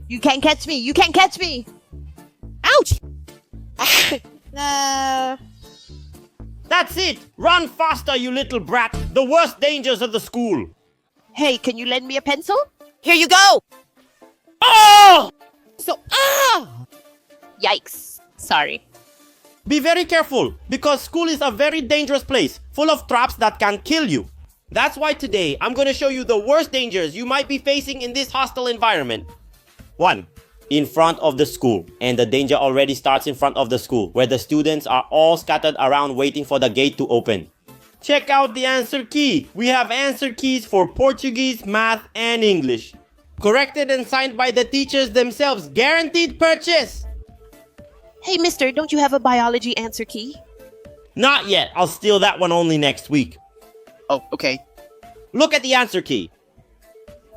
You can't catch me! You can't catch me! Ouch! That's it! Run faster, you little brat! The worst dangers of the school! Hey, can you lend me a pencil? Here you go! Oh! Yikes. Sorry. Be very careful, because school is a very dangerous place, full of traps that can kill you. That's why today, I'm gonna show you the worst dangers you might be facing in this hostile environment. 1. In front of the school. And the danger already starts in front of the school, where the students are all scattered around waiting for the gate to open. Check out the answer key. We have answer keys for Portuguese, math, and English. Corrected and signed by the teachers themselves. Guaranteed purchase! Hey, mister, don't you have a biology answer key? Not yet. I'll steal that one only next week. Oh, okay. Look at the answer key.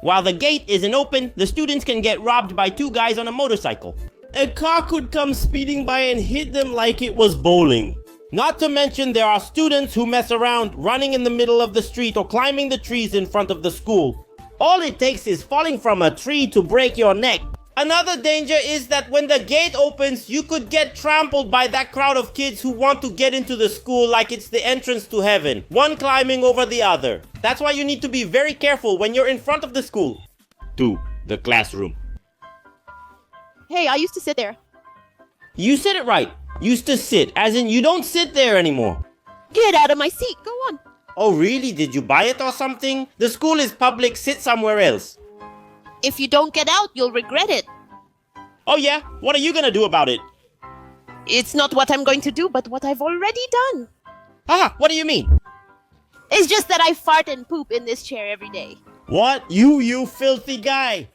While the gate isn't open, the students can get robbed by 2 guys on a motorcycle. A car could come speeding by and hit them like it was bowling. Not to mention there are students who mess around running in the middle of the street or climbing the trees in front of the school. All it takes is falling from a tree to break your neck. Another danger is that when the gate opens, you could get trampled by that crowd of kids who want to get into the school like it's the entrance to heaven, one climbing over the other. That's why you need to be very careful when you're in front of the school. 2. The classroom. Hey, I used to sit there. You said it right. Used to sit, as in you don't sit there anymore. Get out of my seat. Go on. Oh really? Did you buy it or something? The school is public, sit somewhere else. If you don't get out, you'll regret it. Oh yeah? What are you gonna do about it? It's not what I'm going to do, but what I've already done. Haha, what do you mean? It's just that I fart and poop in this chair every day. What? You filthy guy!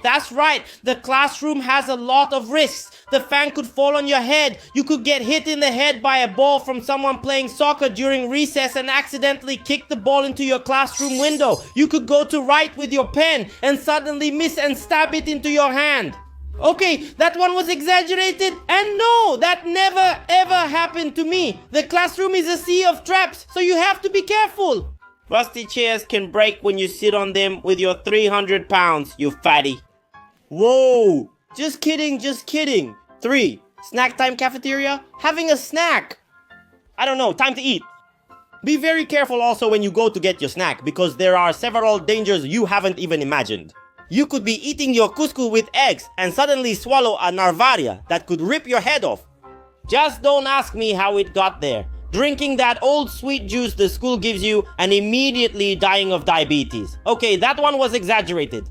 That's right, the classroom has a lot of risks. The fan could fall on your head. You could get hit in the head by a ball from someone playing soccer during recess and accidentally kick the ball into your classroom window. You could go to write with your pen and suddenly miss and stab it into your hand. Okay, that one was exaggerated, and no, that never ever happened to me. The classroom is a sea of traps, so you have to be careful. Rusty chairs can break when you sit on them with your 300 pounds, you fatty. Whoa! Just kidding, just kidding. 3. Snack time cafeteria? Having a snack. I don't know, time to eat. Be very careful also when you go to get your snack, because there are several dangers you haven't even imagined. You could be eating your couscous with eggs and suddenly swallow a narvaria that could rip your head off. Just don't ask me how it got there. Drinking that old sweet juice the school gives you and immediately dying of diabetes. Okay, that one was exaggerated.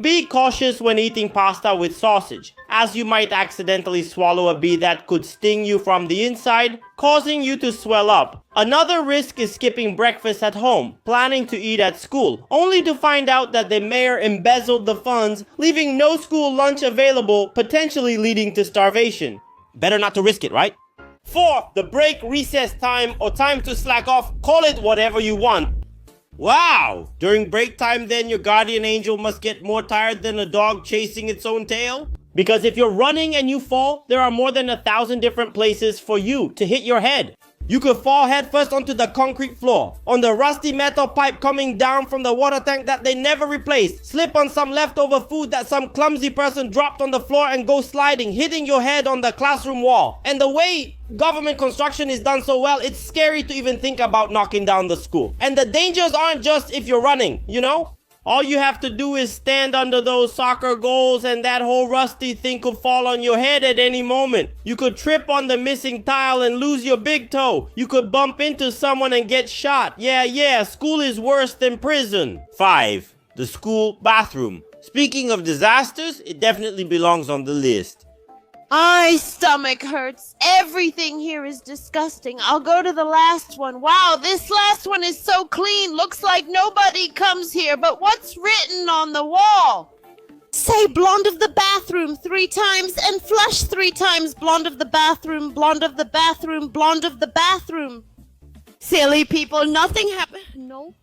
Be cautious when eating pasta with sausage, as you might accidentally swallow a bee that could sting you from the inside, causing you to swell up. Another risk is skipping breakfast at home, planning to eat at school, only to find out that the mayor embezzled the funds, leaving no school lunch available, potentially leading to starvation. Better not to risk it, right? 4. The break, recess time, or time to slack off, call it whatever you want. Wow! During break time then your guardian angel must get more tired than a dog chasing its own tail? Because if you're running and you fall, there are more than 1,000 different places for you to hit your head. You could fall headfirst onto the concrete floor, on the rusty metal pipe coming down from the water tank that they never replaced, slip on some leftover food that some clumsy person dropped on the floor and go sliding, hitting your head on the classroom wall. And the way government construction is done so well, it's scary to even think about knocking down the school. And the dangers aren't just if you're running, you know? All you have to do is stand under those soccer goals and that whole rusty thing could fall on your head at any moment. You could trip on the missing tile and lose your big toe. You could bump into someone and get shot. Yeah, school is worse than prison. 5. The school bathroom. Speaking of disasters, it definitely belongs on the list. My stomach hurts. Everything here is disgusting. I'll go to the last one. Wow, this last one is so clean. Looks like nobody comes here. But what's written on the wall? Say blonde of the bathroom 3 times and flush 3 times. Blonde of the bathroom, blonde of the bathroom, blonde of the bathroom. Silly people, nothing happened. No.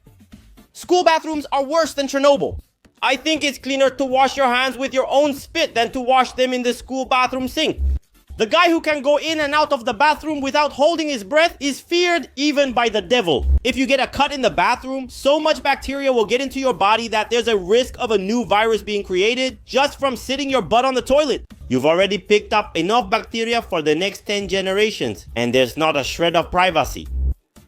School bathrooms are worse than Chernobyl. I think it's cleaner to wash your hands with your own spit than to wash them in the school bathroom sink. The guy who can go in and out of the bathroom without holding his breath is feared even by the devil. If you get a cut in the bathroom, so much bacteria will get into your body that there's a risk of a new virus being created just from sitting your butt on the toilet. You've already picked up enough bacteria for the next 10 generations, and there's not a shred of privacy.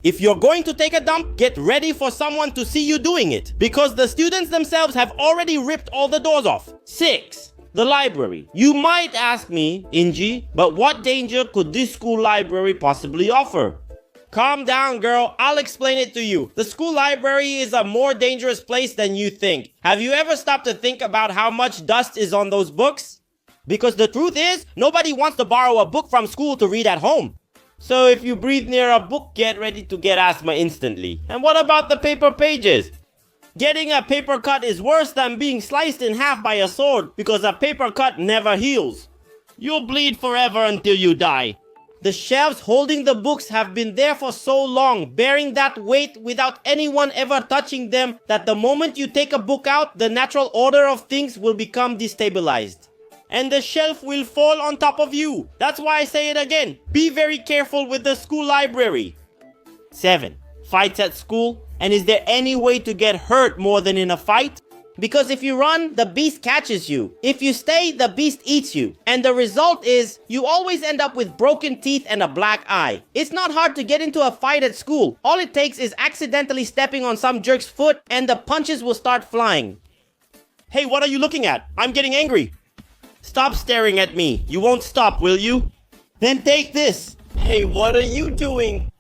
If you're going to take a dump, get ready for someone to see you doing it, because the students themselves have already ripped all the doors off. 6. The library. You might ask me, Inji, but what danger could this school library possibly offer? Calm down, girl. I'll explain it to you. The school library is a more dangerous place than you think. Have you ever stopped to think about how much dust is on those books? Because the truth is, nobody wants to borrow a book from school to read at home. So if you breathe near a book, get ready to get asthma instantly. And what about the paper pages? Getting a paper cut is worse than being sliced in half by a sword, because a paper cut never heals. You'll bleed forever until you die. The shelves holding the books have been there for so long, bearing that weight without anyone ever touching them, that the moment you take a book out, the natural order of things will become destabilized. And the shelf will fall on top of you. That's why I say it again. Be very careful with the school library. 7. Fights at school. And is there any way to get hurt more than in a fight? Because if you run, the beast catches you. If you stay, the beast eats you. And the result is, you always end up with broken teeth and a black eye. It's not hard to get into a fight at school. All it takes is accidentally stepping on some jerk's foot and the punches will start flying. Hey, what are you looking at? I'm getting angry. Stop staring at me. You won't stop, will you? Then take this. Hey, what are you doing?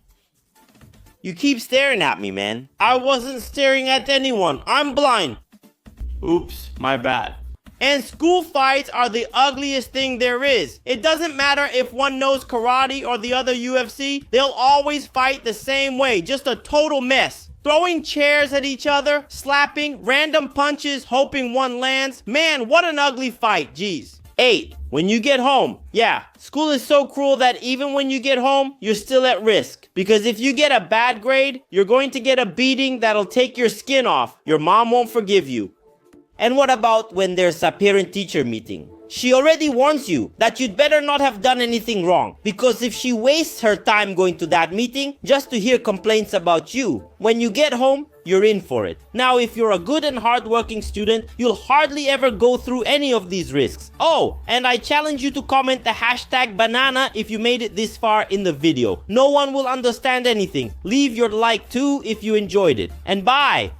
You keep staring at me, man. I wasn't staring at anyone. I'm blind. Oops, my bad. And school fights are the ugliest thing there is. It doesn't matter if one knows karate or the other UFC. They'll always fight the same way. Just a total mess. Throwing chairs at each other, slapping, random punches, hoping one lands. Man, what an ugly fight, jeez. 8. When you get home. Yeah, school is so cruel that even when you get home, you're still at risk. Because if you get a bad grade, you're going to get a beating that'll take your skin off. Your mom won't forgive you. And what about when there's a parent-teacher meeting? She already warns you that you'd better not have done anything wrong, because if she wastes her time going to that meeting just to hear complaints about you, when you get home, you're in for it. Now, if you're a good and hardworking student, you'll hardly ever go through any of these risks. Oh, and I challenge you to comment the hashtag banana if you made it this far in the video. No one will understand anything. Leave your like too if you enjoyed it. And bye!